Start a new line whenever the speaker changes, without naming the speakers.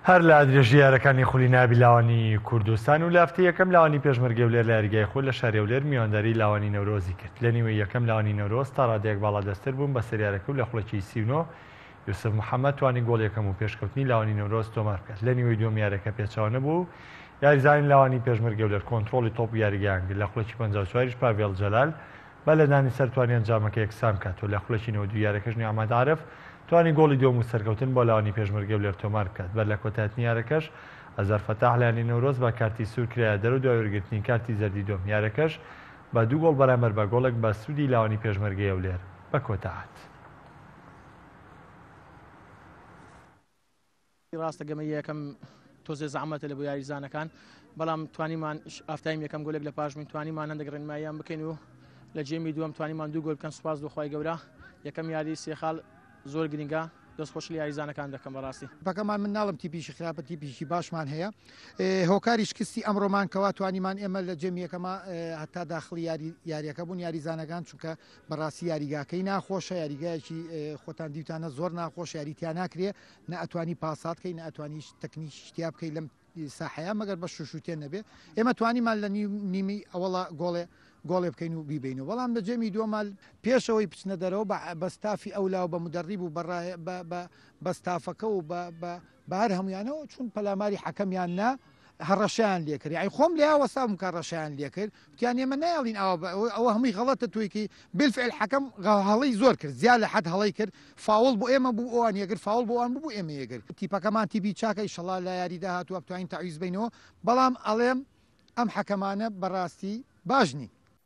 هەر لە درێژی یارەکانی خولی نابی لاوانی کوردستان و لافتی یەکەم لاوانی پێشمەرگەی هەولێر لە یاریگای خۆی لە شاری هەولێر میوانداری لاوانی نەورۆزی کرد. لە نیوەی یەکەم لاوانی نەورۆز تا ڕادەیەک باڵادەستتر بوون بە سەریارەکە و لە خوڵەکی 39 یوسف محەممەد توانی گۆڵ یەکەم و پێشکەوتنی لاوانی نەورۆز تۆماركرد. لە نیوەی دووەم یارەکە پێچەوە نەبوو. یاریزانی لاوانی پێشمەرگەی هەولێر کۆنتڕۆڵی تۆپ یاریگەیان کرد. لە خوڵەکی 54 پاڤێڵ جەلال بە لەدانی سەر توانی ئەنجامەکە یەکسان کات و لە خوڵەکی 92 یارەکەش نیعمەد عارف توانی گۆڵی دووەم و سەرکەوتن بۆ لاوانی پێشمەرگەی هەولێر تۆماركرد. بەر لە کۆتاییەتی یارەکەش ئەزەر فەتاح لایانی نەورۆز بە کارتی سوور کرایە دەرەوە دوای وەرگرتنی کارتی زەردی دووەم. یارەکەش بە 2 گۆڵ بەرامبەر بە گۆڵێک بە سوودی لاوانی پێشمەرگەی هەولێر بە کۆتاییەت.
ڕاستە گەمە یەکەم تۆزێ زەحمەتە لە بۆ یاریزانەکان، بەڵام توانیمان ئافتایم یەکەم گۆلێک لە پاشمین توانیمان هەندێک ڕێنماییان بکەین و لە جێمی دووەم توانیمان 2 گۆل بکەن. سوپاس بۆخوای گەورە. یەکەم یاری سێخاڵ زۆر گرنگە، دەستخۆشی یاریزانەکان دەکەم. بەڕاستی
بەکەمان من ناڵم تیپیشی خراپە، تیپیشی باشمان هەیە. هۆکاری شکستی ئەمڕۆمان کەوا توانیمان ئێمە لە جێمیەکەمە هەتا داخلی یاریەکە بوون یاریزانەکان، چونکە بەڕاستی یاریگاکەی ناخۆشە، یاریگایەکی خۆتان دیوتانە زۆر ناخۆش، یاریتیان ناکرێ، نە ئەتوانی پاساتکەی نە ئەتوانی تەکنیک شتیا بکەی لەم ساحەیە مەگەر بە شوشوتێن نەبێ. ئێمە توانیمان لە نیمی ئەوڵە گۆڵێ بکەین و بیبین و بەڵام لە جێمی دووەمال پێشەوەی بچنە دەرەوە بە ستافی ئەولا و بە مدەریب و بە ستافەکە و بە هەر هەمویانەوە چون پەلاماری حەکەمیان نا هەڕەشیان لێ کرد. ئەی خۆم لێ وەسام کە ڕەشیان لێ کرد، وتیان ئێمە نایڵین ئەوە هەمووی غەڵەتە تویکی بالفعل حەکەم هەڵەی زۆر کرد، زیاد لە حەد هەڵەی کرد. فاوڵ بۆ ئێمە بوو ئەوان یەگر، فاوڵ بۆ ئەوان بوو ئێمە یەگر. تیپەکەمان تیپی چاکە ئیشەڵا لە یاریدا هاتووە بتوانین تەعویض بینەوە، بەڵام ئەڵێم ئەم حەکەمانە بەڕاستی باش نین.